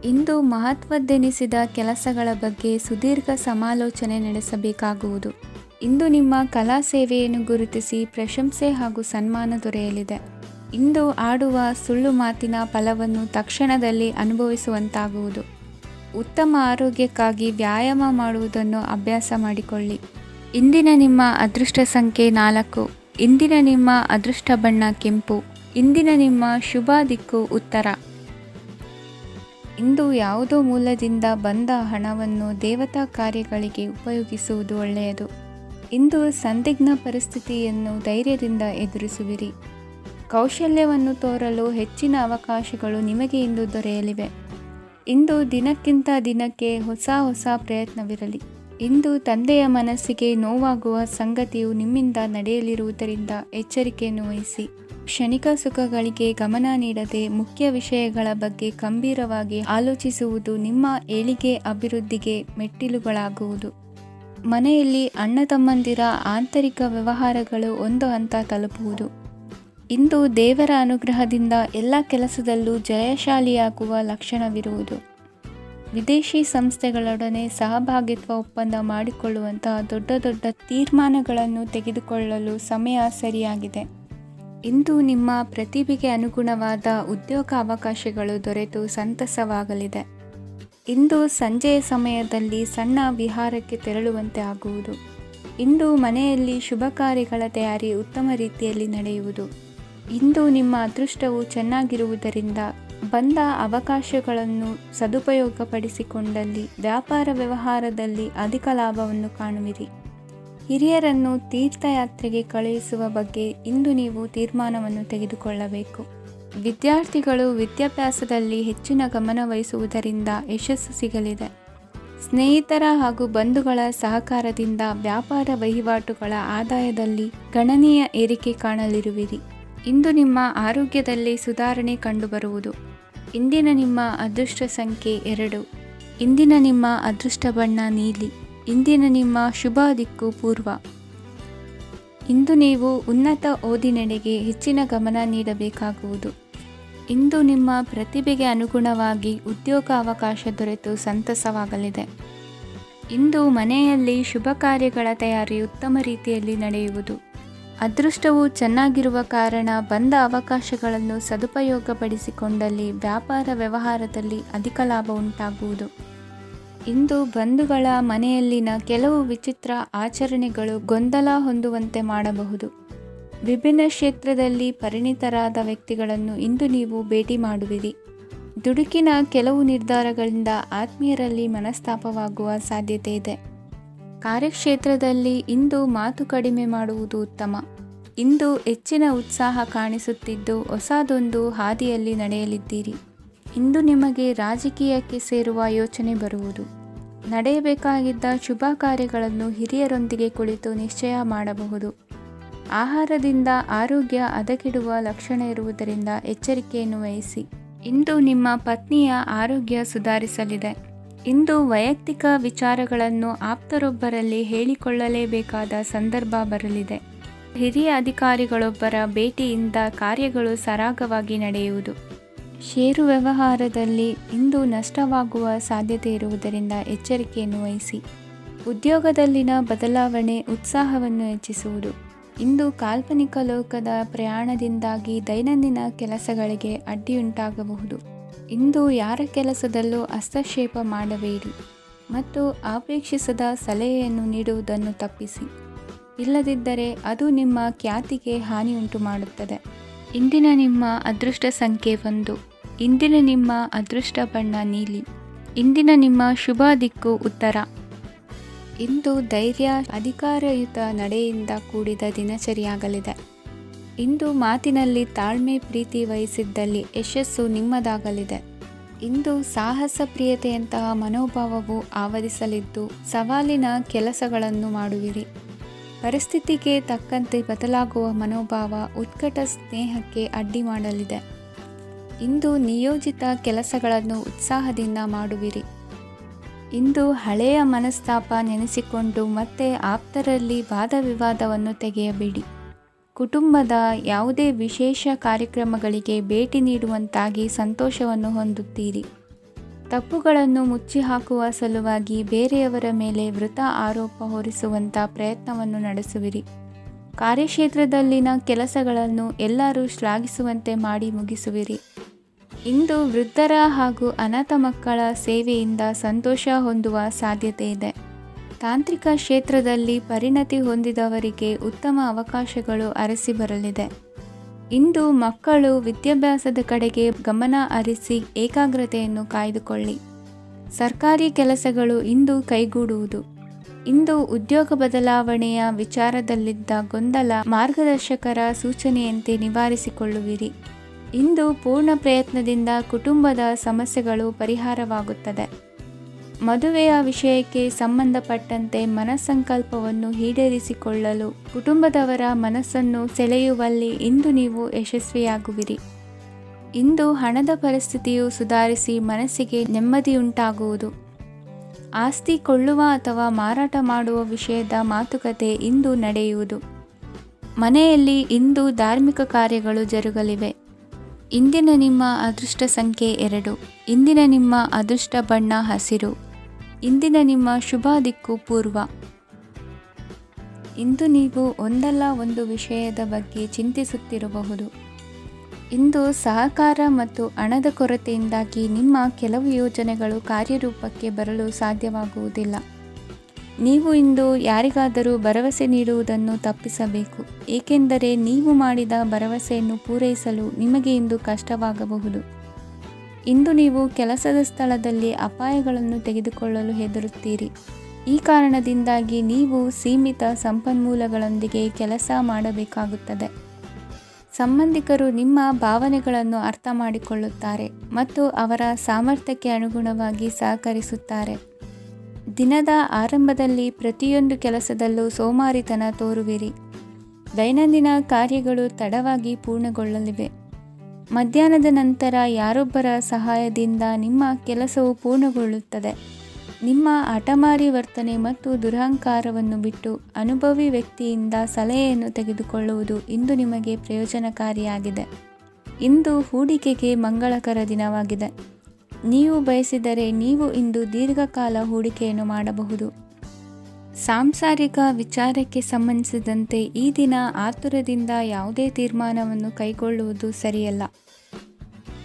ಇಂದು ಮಹತ್ವದ್ದೆನಿಸಿದ ಕೆಲಸಗಳ ಬಗ್ಗೆ ಸುದೀರ್ಘ ಸಮಾಲೋಚನೆ ನಡೆಸಬೇಕಾಗುವುದು. ಇಂದು ನಿಮ್ಮ ಕಲಾ ಸೇವೆಯನ್ನು ಗುರುತಿಸಿ ಪ್ರಶಂಸೆ ಹಾಗೂ ಸನ್ಮಾನ ದೊರೆಯಲಿದೆ. ಇಂದು ಆಡುವ ಸುಳ್ಳು ಮಾತಿನ ಫಲವನ್ನು ತಕ್ಷಣದಲ್ಲಿ ಅನುಭವಿಸುವಂತಾಗುವುದು. ಉತ್ತಮ ಆರೋಗ್ಯಕ್ಕಾಗಿ ವ್ಯಾಯಾಮ ಮಾಡುವುದನ್ನು ಅಭ್ಯಾಸ ಮಾಡಿಕೊಳ್ಳಿ. ಇಂದಿನ ನಿಮ್ಮ ಅದೃಷ್ಟ ಸಂಖ್ಯೆ 4. ಇಂದಿನ ನಿಮ್ಮ ಅದೃಷ್ಟ ಬಣ್ಣ ಕೆಂಪು. ಇಂದಿನ ನಿಮ್ಮ ಶುಭ ದಿಕ್ಕು ಉತ್ತರ. ಇಂದು ಯಾವುದೋ ಮೂಲದಿಂದ ಬಂದ ಹಣವನ್ನು ದೇವತಾ ಕಾರ್ಯಗಳಿಗೆ ಉಪಯೋಗಿಸುವುದು ಒಳ್ಳೆಯದು. ಇಂದು ಸಂದಿಗ್ಧ ಪರಿಸ್ಥಿತಿಯನ್ನು ಧೈರ್ಯದಿಂದ ಎದುರಿಸುವಿರಿ. ಕೌಶಲ್ಯವನ್ನು ತೋರಲು ಹೆಚ್ಚಿನ ಅವಕಾಶಗಳು ನಿಮಗೆ ಇಂದು ದೊರೆಯಲಿವೆ. ಇಂದು ದಿನಕ್ಕಿಂತ ದಿನಕ್ಕೆ ಹೊಸ ಪ್ರಯತ್ನವಿರಲಿ. ಇಂದು ತಂದೆಯ ಮನಸ್ಸಿಗೆ ನೋವಾಗುವ ಸಂಗತಿಯು ನಿಮ್ಮಿಂದ ನಡೆಯಲಿರುವುದರಿಂದ ಎಚ್ಚರಿಕೆಯನ್ನು ವಹಿಸಿ. ಕ್ಷಣಿಕ ಸುಖಗಳಿಗೆ ಗಮನ ನೀಡದೆ ಮುಖ್ಯ ವಿಷಯಗಳ ಬಗ್ಗೆ ಗಂಭೀರವಾಗಿ ಆಲೋಚಿಸುವುದು ನಿಮ್ಮ ಏಳಿಗೆ ಅಭಿವೃದ್ಧಿಗೆ ಮೆಟ್ಟಿಲುಗಳಾಗುವುದು. ಮನೆಯಲ್ಲಿ ಅಣ್ಣ ತಮ್ಮಂದಿರ ಆಂತರಿಕ ವ್ಯವಹಾರಗಳು ಒಂದು ಹಂತ ತಲುಪುವುದು. ಇಂದು ದೇವರ ಅನುಗ್ರಹದಿಂದ ಎಲ್ಲ ಕೆಲಸದಲ್ಲೂ ಜಯಶಾಲಿಯಾಗುವ ಲಕ್ಷಣವಿರುವುದು. ವಿದೇಶಿ ಸಂಸ್ಥೆಗಳೊಡನೆ ಸಹಭಾಗಿತ್ವ ಒಪ್ಪಂದ ಮಾಡಿಕೊಳ್ಳುವಂತಹ ದೊಡ್ಡ ತೀರ್ಮಾನಗಳನ್ನು ತೆಗೆದುಕೊಳ್ಳಲು ಸಮಯ ಸರಿಯಾಗಿದೆ. ಇಂದು ನಿಮ್ಮ ಪ್ರತಿಭೆಗೆ ಅನುಗುಣವಾದ ಉದ್ಯೋಗ ಅವಕಾಶಗಳು ದೊರೆತು ಸಂತಸವಾಗಲಿದೆ. ಇಂದು ಸಂಜೆಯ ಸಮಯದಲ್ಲಿ ಸಣ್ಣ ವಿಹಾರಕ್ಕೆ ತೆರಳುವಂತೆ ಆಗುವುದು. ಇಂದು ಮನೆಯಲ್ಲಿ ಶುಭ ಕಾರ್ಯಗಳ ತಯಾರಿ ಉತ್ತಮ ರೀತಿಯಲ್ಲಿ ನಡೆಯುವುದು. ಇಂದು ನಿಮ್ಮ ಅದೃಷ್ಟವು ಚೆನ್ನಾಗಿರುವುದರಿಂದ ಬಂದ ಅವಕಾಶಗಳನ್ನು ಸದುಪಯೋಗಪಡಿಸಿಕೊಂಡಲ್ಲಿ ವ್ಯಾಪಾರ ವ್ಯವಹಾರದಲ್ಲಿ ಅಧಿಕ ಲಾಭವನ್ನು ಕಾಣುವಿರಿ. ಹಿರಿಯರನ್ನು ತೀರ್ಥಯಾತ್ರೆಗೆ ಕಳುಹಿಸುವ ಬಗ್ಗೆ ಇಂದು ನೀವು ತೀರ್ಮಾನವನ್ನು ತೆಗೆದುಕೊಳ್ಳಬೇಕು. ವಿದ್ಯಾರ್ಥಿಗಳು ವಿದ್ಯಾಭ್ಯಾಸದಲ್ಲಿ ಹೆಚ್ಚಿನ ಗಮನ ವಹಿಸುವುದರಿಂದ ಯಶಸ್ಸು ಸಿಗಲಿದೆ. ಸ್ನೇಹಿತರ ಹಾಗೂ ಬಂಧುಗಳ ಸಹಕಾರದಿಂದ ವ್ಯಾಪಾರ ವಹಿವಾಟುಗಳ ಆದಾಯದಲ್ಲಿ ಗಣನೀಯ ಏರಿಕೆ ಕಾಣಲಿರುವಿರಿ. ಇಂದು ನಿಮ್ಮ ಆರೋಗ್ಯದಲ್ಲಿ ಸುಧಾರಣೆ ಕಂಡುಬರುವುದು. ಇಂದಿನ ನಿಮ್ಮ ಅದೃಷ್ಟ ಸಂಖ್ಯೆ 2. ಇಂದಿನ ನಿಮ್ಮ ಅದೃಷ್ಟ ಬಣ್ಣ ನೀಲಿ. ಇಂದಿನ ನಿಮ್ಮ ಶುಭ ದಿಕ್ಕು ಪೂರ್ವ. ಇಂದು ನೀವು ಉನ್ನತ ಓದಿನೆಡೆಗೆ ಹೆಚ್ಚಿನ ಗಮನ ನೀಡಬೇಕಾಗುವುದು. ಇಂದು ನಿಮ್ಮ ಪ್ರತಿಭೆಗೆ ಅನುಗುಣವಾಗಿ ಉದ್ಯೋಗ ಅವಕಾಶ ದೊರೆತು ಸಂತಸವಾಗಲಿದೆ. ಇಂದು ಮನೆಯಲ್ಲಿ ಶುಭ ಕಾರ್ಯಗಳ ತಯಾರಿ ಉತ್ತಮ ರೀತಿಯಲ್ಲಿ ನಡೆಯುವುದು. ಅದೃಷ್ಟವು ಚೆನ್ನಾಗಿರುವ ಕಾರಣ ಬಂದ ಅವಕಾಶಗಳನ್ನು ಸದುಪಯೋಗಪಡಿಸಿಕೊಂಡಲ್ಲಿ ವ್ಯಾಪಾರ ವ್ಯವಹಾರದಲ್ಲಿ ಅಧಿಕ ಲಾಭ ಉಂಟಾಗುವುದು. ಇಂದು ಬಂಧುಗಳ ಮನೆಯಲ್ಲಿನ ಕೆಲವು ವಿಚಿತ್ರ ಆಚರಣೆಗಳು ಗೊಂದಲ ಹೊಂದುವಂತೆ ಮಾಡಬಹುದು. ವಿಭಿನ್ನ ಕ್ಷೇತ್ರದಲ್ಲಿ ಪರಿಣಿತರಾದ ವ್ಯಕ್ತಿಗಳನ್ನು ಇಂದು ನೀವು ಭೇಟಿ ಮಾಡುವಿರಿ. ದುಡುಕಿನ ಕೆಲವು ನಿರ್ಧಾರಗಳಿಂದ ಆತ್ಮೀಯರಲ್ಲಿ ಮನಸ್ತಾಪವಾಗುವ ಸಾಧ್ಯತೆ ಇದೆ. ಕಾರ್ಯಕ್ಷೇತ್ರದಲ್ಲಿ ಇಂದು ಮಾತು ಕಡಿಮೆ ಮಾಡುವುದು ಉತ್ತಮ. ಇಂದು ಹೆಚ್ಚಿನ ಉತ್ಸಾಹ ಕಾಣಿಸುತ್ತಿದ್ದು ಹೊಸದೊಂದು ಹಾದಿಯಲ್ಲಿ ನಡೆಯಲಿದ್ದೀರಿ. ಇಂದು ನಿಮಗೆ ರಾಜಕೀಯಕ್ಕೆ ಸೇರುವ ಯೋಚನೆ ಬರುವುದು. ನಡೆಯಬೇಕಾಗಿದ್ದ ಶುಭ ಕಾರ್ಯಗಳನ್ನು ಹಿರಿಯರೊಂದಿಗೆ ಕುಳಿತು ನಿಶ್ಚಯ ಮಾಡಬಹುದು. ಆಹಾರದಿಂದ ಆರೋಗ್ಯ ಹದಗೆಡುವ ಲಕ್ಷಣ ಇರುವುದರಿಂದ ಎಚ್ಚರಿಕೆಯನ್ನು ವಹಿಸಿ. ಇಂದು ನಿಮ್ಮ ಪತ್ನಿಯ ಆರೋಗ್ಯ ಸುಧಾರಿಸಲಿದೆ. ಇಂದು ವೈಯಕ್ತಿಕ ವಿಚಾರಗಳನ್ನು ಆಪ್ತರೊಬ್ಬರಲ್ಲಿ ಹೇಳಿಕೊಳ್ಳಲೇಬೇಕಾದ ಸಂದರ್ಭ ಬರಲಿದೆ. ಹಿರಿಯ ಅಧಿಕಾರಿಗಳೊಬ್ಬರ ಭೇಟಿಯಿಂದ ಕಾರ್ಯಗಳು ಸರಾಗವಾಗಿ ನಡೆಯುವುದು. ಷೇರು ವ್ಯವಹಾರದಲ್ಲಿ ಇಂದು ನಷ್ಟವಾಗುವ ಸಾಧ್ಯತೆ ಇರುವುದರಿಂದ ಎಚ್ಚರಿಕೆಯನ್ನು ವಹಿಸಿ. ಉದ್ಯೋಗದಲ್ಲಿನ ಬದಲಾವಣೆ ಉತ್ಸಾಹವನ್ನು ಹೆಚ್ಚಿಸುವುದು. ಇಂದು ಕಾಲ್ಪನಿಕ ಲೋಕದ ಪ್ರಯಾಣದಿಂದಾಗಿ ದೈನಂದಿನ ಕೆಲಸಗಳಿಗೆ ಅಡ್ಡಿಯುಂಟಾಗಬಹುದು. ಇಂದು ಯಾರ ಕೆಲಸದಲ್ಲೂ ಹಸ್ತಕ್ಷೇಪ ಮಾಡಬೇಡಿ ಮತ್ತು ಅಪೇಕ್ಷಿಸದ ಸಲಹೆಯನ್ನು ನೀಡುವುದನ್ನು ತಪ್ಪಿಸಿ. ಇಲ್ಲದಿದ್ದರೆ ಅದು ನಿಮ್ಮ ಖ್ಯಾತಿಗೆ ಹಾನಿಯುಂಟು ಮಾಡುತ್ತದೆ. ಇಂದಿನ ನಿಮ್ಮ ಅದೃಷ್ಟ ಸಂಖ್ಯೆ 1. ಇಂದಿನ ನಿಮ್ಮ ಅದೃಷ್ಟ ಬಣ್ಣ ನೀಲಿ. ಇಂದಿನ ನಿಮ್ಮ ಶುಭ ದಿಕ್ಕು ಉತ್ತರ. ಇಂದು ಧೈರ್ಯ, ಅಧಿಕಾರಯುತ ನಡೆಯಿಂದ ಕೂಡಿದ ದಿನಚರಿಯಾಗಲಿದೆ. ಇಂದು ಮಾತಿನಲ್ಲಿ ತಾಳ್ಮೆ, ಪ್ರೀತಿ ವಹಿಸಿದ್ದಲ್ಲಿ ಯಶಸ್ಸು ನಿಮ್ಮದಾಗಲಿದೆ. ಇಂದು ಸಾಹಸ ಪ್ರಿಯತೆಯಂತಹ ಮನೋಭಾವವು ಆವರಿಸಲಿದ್ದು ಸವಾಲಿನ ಕೆಲಸಗಳನ್ನು ಮಾಡುವಿರಿ. ಪರಿಸ್ಥಿತಿಗೆ ತಕ್ಕಂತೆ ಬದಲಾಗುವ ಮನೋಭಾವ ಉತ್ಕಟ ಸ್ನೇಹಕ್ಕೆ ಅಡ್ಡಿ ಮಾಡಲಿದೆ. ಇಂದು ನಿಯೋಜಿತ ಕೆಲಸಗಳನ್ನು ಉತ್ಸಾಹದಿಂದ ಮಾಡುವಿರಿ. ಇಂದು ಹಳೆಯ ಮನಸ್ತಾಪ ನೆನೆಸಿಕೊಂಡು ಮತ್ತೆ ಆಪ್ತರಲ್ಲಿ ವಾದ ವಿವಾದವನ್ನು ತೆಗೆಯಬೇಡಿ. ಕುಟುಂಬದ ಯಾವುದೇ ವಿಶೇಷ ಕಾರ್ಯಕ್ರಮಗಳಿಗೆ ಭೇಟಿ ನೀಡುವಂತಾಗಿ ಸಂತೋಷವನ್ನು ಹೊಂದುತ್ತೀರಿ. ತಪ್ಪುಗಳನ್ನು ಮುಚ್ಚಿಹಾಕುವ ಸಲುವಾಗಿ ಬೇರೆಯವರ ಮೇಲೆ ವೃಥಾ ಆರೋಪ ಹೊರಿಸುವಂಥ ಪ್ರಯತ್ನವನ್ನು ನಡೆಸುವಿರಿ. ಕಾರ್ಯಕ್ಷೇತ್ರದಲ್ಲಿನ ಕೆಲಸಗಳನ್ನು ಎಲ್ಲರೂ ಶ್ಲಾಘಿಸುವಂತೆ ಮಾಡಿ ಮುಗಿಸುವಿರಿ. ಇಂದು ವೃದ್ಧರ ಹಾಗೂ ಅನಾಥ ಮಕ್ಕಳ ಸೇವೆಯಿಂದ ಸಂತೋಷ ಹೊಂದುವ ಸಾಧ್ಯತೆ ಇದೆ. ತಾಂತ್ರಿಕ ಕ್ಷೇತ್ರದಲ್ಲಿ ಪರಿಣತಿ ಹೊಂದಿದವರಿಗೆ ಉತ್ತಮ ಅವಕಾಶಗಳು ಅರಸಿ ಬರಲಿದೆ. ಇಂದು ಮಕ್ಕಳು ವಿದ್ಯಾಭ್ಯಾಸದ ಕಡೆಗೆ ಗಮನ ಹರಿಸಿ ಏಕಾಗ್ರತೆಯನ್ನು ಕಾಯ್ದುಕೊಳ್ಳಿ. ಸರ್ಕಾರಿ ಕೆಲಸಗಳು ಇಂದು ಕೈಗೂಡುವುದು. ಇಂದು ಉದ್ಯೋಗ ಬದಲಾವಣೆಯ ವಿಚಾರದಲ್ಲಿದ್ದ ಗೊಂದಲ ಮಾರ್ಗದರ್ಶಕರ ಸೂಚನೆಯಂತೆ ನಿವಾರಿಸಿಕೊಳ್ಳುವಿರಿ. ಇಂದು ಪೂರ್ಣ ಪ್ರಯತ್ನದಿಂದ ಕುಟುಂಬದ ಸಮಸ್ಯೆಗಳು ಪರಿಹಾರವಾಗುತ್ತದೆ. ಮದುವೆಯ ವಿಷಯಕ್ಕೆ ಸಂಬಂಧಪಟ್ಟಂತೆ ಮನಸ್ಸಂಕಲ್ಪವನ್ನು ಈಡೇರಿಸಿಕೊಳ್ಳಲು ಕುಟುಂಬದವರ ಮನಸ್ಸನ್ನು ಸೆಳೆಯುವಲ್ಲಿ ಇಂದು ನೀವು ಯಶಸ್ವಿಯಾಗುವಿರಿ. ಇಂದು ಹಣದ ಪರಿಸ್ಥಿತಿಯು ಸುಧಾರಿಸಿ ಮನಸ್ಸಿಗೆ ನೆಮ್ಮದಿಯುಂಟಾಗುವುದು. ಆಸ್ತಿ ಕೊಳ್ಳುವ ಅಥವಾ ಮಾರಾಟ ಮಾಡುವ ವಿಷಯದ ಮಾತುಕತೆ ಇಂದು ನಡೆಯುವುದು. ಮನೆಯಲ್ಲಿ ಇಂದು ಧಾರ್ಮಿಕ ಕಾರ್ಯಗಳು ಜರುಗಲಿವೆ. ಇಂದಿನ ನಿಮ್ಮ ಅದೃಷ್ಟ ಸಂಖ್ಯೆ 2. ಇಂದಿನ ನಿಮ್ಮ ಅದೃಷ್ಟ ಬಣ್ಣ ಹಸಿರು. ಇಂದಿನ ನಿಮ್ಮ ಶುಭ ದಿಕ್ಕು ಪೂರ್ವ. ಇಂದು ನೀವು ಒಂದಲ್ಲ ಒಂದು ವಿಷಯದ ಬಗ್ಗೆ ಚಿಂತಿಸುತ್ತಿರಬಹುದು. ಇಂದು ಸಹಕಾರ ಮತ್ತು ಹಣದ ಕೊರತೆಯಿಂದಾಗಿ ನಿಮ್ಮ ಕೆಲವು ಯೋಜನೆಗಳು ಕಾರ್ಯರೂಪಕ್ಕೆ ಬರಲು ಸಾಧ್ಯವಾಗುವುದಿಲ್ಲ. ನೀವು ಇಂದು ಯಾರಿಗಾದರೂ ಭರವಸೆ ನೀಡುವುದನ್ನು ತಪ್ಪಿಸಬೇಕು, ಏಕೆಂದರೆ ನೀವು ಮಾಡಿದ ಭರವಸೆಯನ್ನು ಪೂರೈಸಲು ನಿಮಗೆ ಇಂದು ಕಷ್ಟವಾಗಬಹುದು. ಇಂದು ನೀವು ಕೆಲಸದ ಸ್ಥಳದಲ್ಲಿ ಅಪಾಯಗಳನ್ನು ತೆಗೆದುಕೊಳ್ಳಲು ಹೆದರುತ್ತೀರಿ. ಈ ಕಾರಣದಿಂದಾಗಿ ನೀವು ಸೀಮಿತ ಸಂಪನ್ಮೂಲಗಳೊಂದಿಗೆ ಕೆಲಸ ಮಾಡಬೇಕಾಗುತ್ತದೆ. ಸಂಬಂಧಿಕರು ನಿಮ್ಮ ಭಾವನೆಗಳನ್ನು ಅರ್ಥ ಮಾಡಿಕೊಳ್ಳುತ್ತಾರೆ ಮತ್ತು ಅವರ ಸಾಮರ್ಥ್ಯಕ್ಕೆ ಅನುಗುಣವಾಗಿ ಸಹಕರಿಸುತ್ತಾರೆ. ದಿನದ ಆರಂಭದಲ್ಲಿ ಪ್ರತಿಯೊಂದು ಕೆಲಸದಲ್ಲೂ ಸೋಮಾರಿತನ ತೋರುವಿರಿ. ದೈನಂದಿನ ಕಾರ್ಯಗಳು ತಡವಾಗಿ ಪೂರ್ಣಗೊಳ್ಳಲಿವೆ. ಮಧ್ಯಾಹ್ನದ ನಂತರ ಯಾರೊಬ್ಬರ ಸಹಾಯದಿಂದ ನಿಮ್ಮ ಕೆಲಸವು ಪೂರ್ಣಗೊಳ್ಳುತ್ತದೆ. ನಿಮ್ಮ ಹಠಮಾರಿ ವರ್ತನೆ ಮತ್ತು ದುರಹಂಕಾರವನ್ನು ಬಿಟ್ಟು ಅನುಭವಿ ವ್ಯಕ್ತಿಯಿಂದ ಸಲಹೆಯನ್ನು ತೆಗೆದುಕೊಳ್ಳುವುದು ಇಂದು ನಿಮಗೆ ಪ್ರಯೋಜನಕಾರಿಯಾಗಿದೆ. ಇಂದು ಹೂಡಿಕೆಗೆ ಮಂಗಳಕರ ದಿನವಾಗಿದೆ. ನೀವು ಬಯಸಿದರೆ ನೀವು ಇಂದು ದೀರ್ಘಕಾಲ ಹೂಡಿಕೆಯನ್ನು ಮಾಡಬಹುದು. ಸಾಂಸಾರಿಕ ವಿಚಾರಕ್ಕೆ ಸಂಬಂಧಿಸಿದಂತೆ ಈ ದಿನ ಆತುರದಿಂದ ಯಾವುದೇ ತೀರ್ಮಾನವನ್ನು ಕೈಗೊಳ್ಳುವುದು ಸರಿಯಲ್ಲ.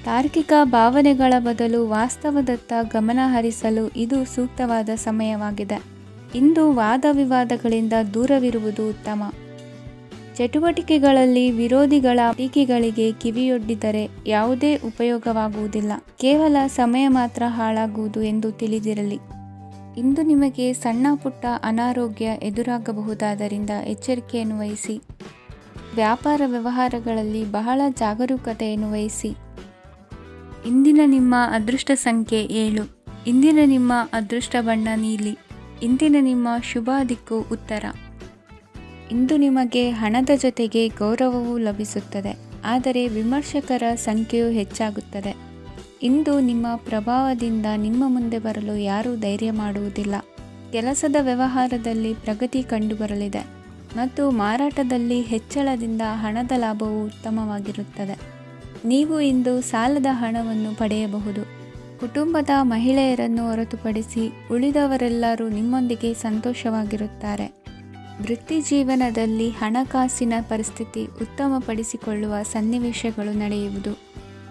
ತಾರ್ಕಿಕ ಭಾವನೆಗಳ ಬದಲು ವಾಸ್ತವದತ್ತ ಗಮನ ಹರಿಸಲು ಇದು ಸೂಕ್ತವಾದ ಸಮಯವಾಗಿದೆ. ಇಂದು ವಾದ ವಿವಾದಗಳಿಂದ ದೂರವಿರುವುದು ಉತ್ತಮ. ಚಟುವಟಿಕೆಗಳಲ್ಲಿ ವಿರೋಧಿಗಳ ಟೀಕೆಗಳಿಗೆ ಕಿವಿಯೊಡ್ಡಿದರೆ ಯಾವುದೇ ಉಪಯೋಗವಾಗುವುದಿಲ್ಲ, ಕೇವಲ ಸಮಯ ಮಾತ್ರ ಹಾಳಾಗುವುದು ಎಂದು ತಿಳಿದಿರಲಿ. ಇಂದು ನಿಮಗೆ ಸಣ್ಣ ಪುಟ್ಟ ಅನಾರೋಗ್ಯ ಎದುರಾಗಬಹುದಾದ್ದರಿಂದ ಎಚ್ಚರಿಕೆಯನ್ನು ವಹಿಸಿ. ವ್ಯಾಪಾರ ವ್ಯವಹಾರಗಳಲ್ಲಿ ಬಹಳ ಜಾಗರೂಕತೆಯನ್ನು ವಹಿಸಿ. ಇಂದಿನ ನಿಮ್ಮ ಅದೃಷ್ಟ ಸಂಖ್ಯೆ 7. ಇಂದಿನ ನಿಮ್ಮ ಅದೃಷ್ಟ ಬಣ್ಣ ನೀಲಿ. ಇಂದಿನ ನಿಮ್ಮ ಶುಭ ದಿಕ್ಕು ಉತ್ತರ. ಇಂದು ನಿಮಗೆ ಹಣದ ಜೊತೆಗೆ ಗೌರವವೂ ಲಭಿಸುತ್ತದೆ, ಆದರೆ ವಿಮರ್ಶಕರ ಸಂಖ್ಯೆಯೂ ಹೆಚ್ಚಾಗುತ್ತದೆ. ಇಂದು ನಿಮ್ಮ ಪ್ರಭಾವದಿಂದ ನಿಮ್ಮ ಮುಂದೆ ಬರಲು ಯಾರೂ ಧೈರ್ಯ ಮಾಡುವುದಿಲ್ಲ. ಕೆಲಸದ ವ್ಯವಹಾರದಲ್ಲಿ ಪ್ರಗತಿ ಕಂಡುಬರಲಿದೆ ಮತ್ತು ಮಾರಾಟದಲ್ಲಿ ಹೆಚ್ಚಳದಿಂದ ಹಣದ ಲಾಭವು ಉತ್ತಮವಾಗಿರುತ್ತದೆ. ನೀವು ಇಂದು ಸಾಲದ ಹಣವನ್ನು ಪಡೆಯಬಹುದು. ಕುಟುಂಬದ ಮಹಿಳೆಯರನ್ನು ಹೊರತುಪಡಿಸಿ ಉಳಿದವರೆಲ್ಲರೂ ನಿಮ್ಮೊಂದಿಗೆ ಸಂತೋಷವಾಗಿರುತ್ತಾರೆ. ವೃತ್ತಿ ಜೀವನದಲ್ಲಿ ಹಣಕಾಸಿನ ಪರಿಸ್ಥಿತಿ ಉತ್ತಮಪಡಿಸಿಕೊಳ್ಳುವ ಸನ್ನಿವೇಶಗಳು ನಡೆಯುವುದು.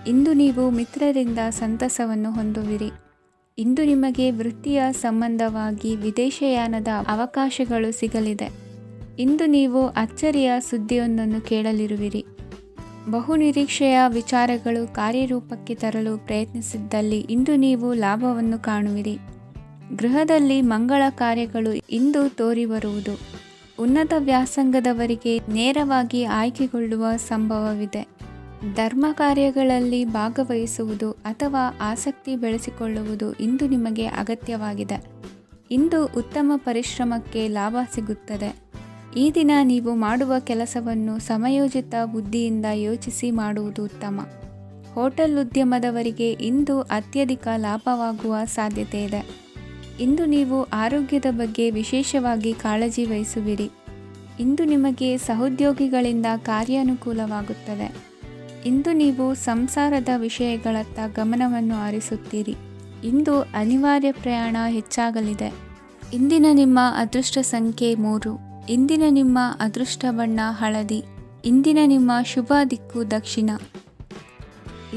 ಇಂದು ನೀವು ಮಿತ್ರರಿಂದ ಸಂತಸವನ್ನು ಹೊಂದುವಿರಿ. ಇಂದು ನಿಮಗೆ ವೃತ್ತಿಯ ಸಂಬಂಧವಾಗಿ ವಿದೇಶಯಾನದ ಅವಕಾಶಗಳು ಸಿಗಲಿದೆ. ಇಂದು ನೀವು ಅಚ್ಚರಿಯ ಸುದ್ದಿಯೊಂದನ್ನು ಕೇಳಲಿರುವಿರಿ. ಬಹುನಿರೀಕ್ಷೆಯ ವಿಚಾರಗಳು ಕಾರ್ಯರೂಪಕ್ಕೆ ತರಲು ಪ್ರಯತ್ನಿಸಿದ್ದಲ್ಲಿ ಇಂದು ನೀವು ಲಾಭವನ್ನು ಕಾಣುವಿರಿ. ಗೃಹದಲ್ಲಿ ಮಂಗಳ ಕಾರ್ಯಗಳು ಇಂದು ತೋರಿಬರುವುದು. ಉನ್ನತ ವ್ಯಾಸಂಗದವರಿಗೆ ನೇರವಾಗಿ ಆಯ್ಕೆಗೊಳ್ಳುವ ಸಂಭವವಿದೆ. ಧರ್ಮ ಕಾರ್ಯಗಳಲ್ಲಿ ಭಾಗವಹಿಸುವುದು ಅಥವಾ ಆಸಕ್ತಿ ಬೆಳೆಸಿಕೊಳ್ಳುವುದು ಇಂದು ನಿಮಗೆ ಅಗತ್ಯವಾಗಿದೆ. ಇಂದು ಉತ್ತಮ ಪರಿಶ್ರಮಕ್ಕೆ ಲಾಭ ಸಿಗುತ್ತದೆ. ಈ ದಿನ ನೀವು ಮಾಡುವ ಕೆಲಸವನ್ನು ಸಮಯೋಚಿತ ಬುದ್ಧಿಯಿಂದ ಯೋಚಿಸಿ ಮಾಡುವುದು ಉತ್ತಮ. ಹೋಟೆಲ್ ಉದ್ಯಮದವರಿಗೆ ಇಂದು ಅತ್ಯಧಿಕ ಲಾಭವಾಗುವ ಸಾಧ್ಯತೆ ಇದೆ. ಇಂದು ನೀವು ಆರೋಗ್ಯದ ಬಗ್ಗೆ ವಿಶೇಷವಾಗಿ ಕಾಳಜಿ ವಹಿಸುವಿರಿ. ಇಂದು ನಿಮಗೆ ಸಹೋದ್ಯೋಗಿಗಳಿಂದ ಕಾರ್ಯಾನುಕೂಲವಾಗುತ್ತದೆ. ಇಂದು ನೀವು ಸಂಸಾರದ ವಿಷಯಗಳತ್ತ ಗಮನವನ್ನು ಹರಿಸುತ್ತೀರಿ. ಇಂದು ಅನಿವಾರ್ಯ ಪ್ರಯಾಣ ಹೆಚ್ಚಾಗಲಿದೆ. ಇಂದಿನ ನಿಮ್ಮ ಅದೃಷ್ಟ ಸಂಖ್ಯೆ 3. ಇಂದಿನ ನಿಮ್ಮ ಅದೃಷ್ಟ ಬಣ್ಣ ಹಳದಿ. ಇಂದಿನ ನಿಮ್ಮ ಶುಭ ದಿಕ್ಕು ದಕ್ಷಿಣ.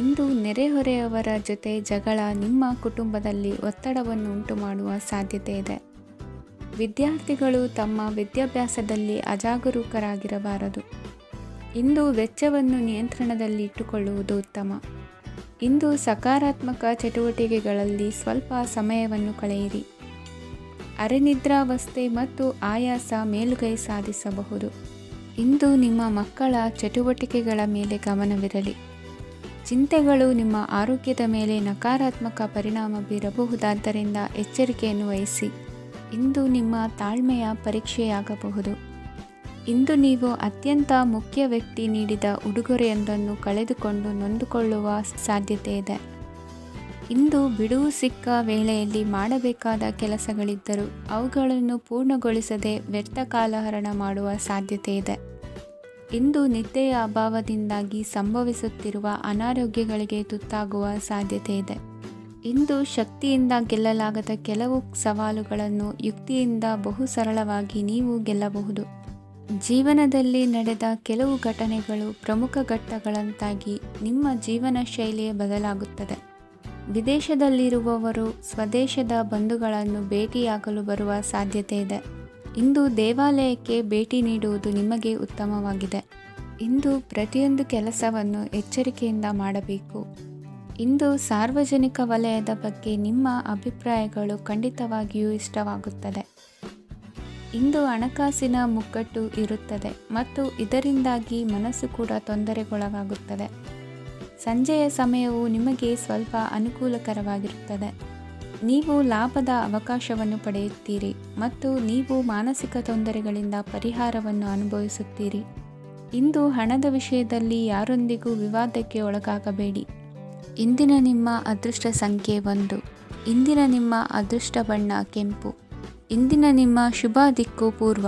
ಇಂದು ನೆರೆಹೊರೆಯವರ ಜೊತೆ ಜಗಳ ನಿಮ್ಮ ಕುಟುಂಬದಲ್ಲಿ ಒತ್ತಡವನ್ನು ಉಂಟುಮಾಡುವ ಸಾಧ್ಯತೆ ಇದೆ. ವಿದ್ಯಾರ್ಥಿಗಳು ತಮ್ಮ ವಿದ್ಯಾಭ್ಯಾಸದಲ್ಲಿ ಅಜಾಗರೂಕರಾಗಿರಬಾರದು. ಇಂದು ವೆಚ್ಚವನ್ನು ನಿಯಂತ್ರಣದಲ್ಲಿ ಇಟ್ಟುಕೊಳ್ಳುವುದು ಉತ್ತಮ. ಇಂದು ಸಕಾರಾತ್ಮಕ ಚಟುವಟಿಕೆಗಳಲ್ಲಿ ಸ್ವಲ್ಪ ಸಮಯವನ್ನು ಕಳೆಯಿರಿ. ಅರೆನಿದ್ರಾವಸ್ಥೆ ಮತ್ತು ಆಯಾಸ ಮೇಲುಗೈ ಸಾಧಿಸಬಹುದು. ಇಂದು ನಿಮ್ಮ ಮಕ್ಕಳ ಚಟುವಟಿಕೆಗಳ ಮೇಲೆ ಗಮನವಿರಲಿ. ಚಿಂತೆಗಳು ನಿಮ್ಮ ಆರೋಗ್ಯದ ಮೇಲೆ ನಕಾರಾತ್ಮಕ ಪರಿಣಾಮ ಬೀರಬಹುದಾದ್ದರಿಂದ ಎಚ್ಚರಿಕೆಯನ್ನು ವಹಿಸಿ. ಇಂದು ನಿಮ್ಮ ತಾಳ್ಮೆಯ ಪರೀಕ್ಷೆಯಾಗಬಹುದು. ಇಂದು ನೀವು ಅತ್ಯಂತ ಮುಖ್ಯ ವ್ಯಕ್ತಿ ನೀಡಿದ ಉಡುಗೊರೆಯೊಂದನ್ನು ಕಳೆದುಕೊಂಡು ನೊಂದುಕೊಳ್ಳುವ ಸಾಧ್ಯತೆ ಇದೆ. ಇಂದು ಬಿಡುವು ಸಿಕ್ಕ ವೇಳೆಯಲ್ಲಿ ಮಾಡಬೇಕಾದ ಕೆಲಸಗಳಿದ್ದರೂ ಅವುಗಳನ್ನು ಪೂರ್ಣಗೊಳಿಸದೆ ವ್ಯರ್ಥ ಕಾಲಹರಣ ಮಾಡುವ ಸಾಧ್ಯತೆ ಇದೆ. ಇಂದು ನಿದ್ದೆಯ ಅಭಾವದಿಂದಾಗಿ ಸಂಭವಿಸುತ್ತಿರುವ ಅನಾರೋಗ್ಯಗಳಿಗೆ ತುತ್ತಾಗುವ ಸಾಧ್ಯತೆ ಇದೆ. ಇಂದು ಶಕ್ತಿಯಿಂದ ಗೆಲ್ಲಲಾಗದ ಕೆಲವು ಸವಾಲುಗಳನ್ನು ಯುಕ್ತಿಯಿಂದ ಬಹು ಸರಳವಾಗಿ ನೀವು ಗೆಲ್ಲಬಹುದು. ಜೀವನದಲ್ಲಿ ನಡೆದ ಕೆಲವು ಘಟನೆಗಳು ಪ್ರಮುಖ ಘಟ್ಟಗಳಂತಾಗಿ ನಿಮ್ಮ ಜೀವನ ಶೈಲಿಯೇ ಬದಲಾಗುತ್ತದೆ. ವಿದೇಶದಲ್ಲಿರುವವರು ಸ್ವದೇಶದ ಬಂಧುಗಳನ್ನು ಭೇಟಿಯಾಗಲು ಬರುವ ಸಾಧ್ಯತೆ ಇದೆ. ಇಂದು ದೇವಾಲಯಕ್ಕೆ ಭೇಟಿ ನೀಡುವುದು ನಿಮಗೆ ಉತ್ತಮವಾಗಿದೆ. ಇಂದು ಪ್ರತಿಯೊಂದು ಕೆಲಸವನ್ನು ಎಚ್ಚರಿಕೆಯಿಂದ ಮಾಡಬೇಕು. ಇಂದು ಸಾರ್ವಜನಿಕ ವಲಯದ ಬಗ್ಗೆ ನಿಮ್ಮ ಅಭಿಪ್ರಾಯಗಳು ಖಂಡಿತವಾಗಿಯೂ ಇಷ್ಟವಾಗುತ್ತದೆ. ಇಂದು ಹಣಕಾಸಿನ ಮುಗ್ಗಟ್ಟು ಇರುತ್ತದೆ ಮತ್ತು ಇದರಿಂದಾಗಿ ಮನಸ್ಸು ಕೂಡ ತೊಂದರೆಗೊಳಗಾಗುತ್ತದೆ. ಸಂಜೆಯ ಸಮಯವು ನಿಮಗೆ ಸ್ವಲ್ಪ ಅನುಕೂಲಕರವಾಗಿರುತ್ತದೆ. ನೀವು ಲಾಭದ ಅವಕಾಶವನ್ನು ಪಡೆಯುತ್ತೀರಿ ಮತ್ತು ನೀವು ಮಾನಸಿಕ ತೊಂದರೆಗಳಿಂದ ಪರಿಹಾರವನ್ನು ಅನುಭವಿಸುತ್ತೀರಿ. ಇಂದು ಹಣದ ವಿಷಯದಲ್ಲಿ ಯಾರೊಂದಿಗೂ ವಿವಾದಕ್ಕೆ ಒಳಗಾಗಬೇಡಿ. ಇಂದಿನ ನಿಮ್ಮ ಅದೃಷ್ಟ ಸಂಖ್ಯೆ 1. ಇಂದಿನ ನಿಮ್ಮ ಅದೃಷ್ಟ ಬಣ್ಣ ಕೆಂಪು. ಇಂದಿನ ನಿಮ್ಮ ಶುಭ ದಿಕ್ಕು ಪೂರ್ವ.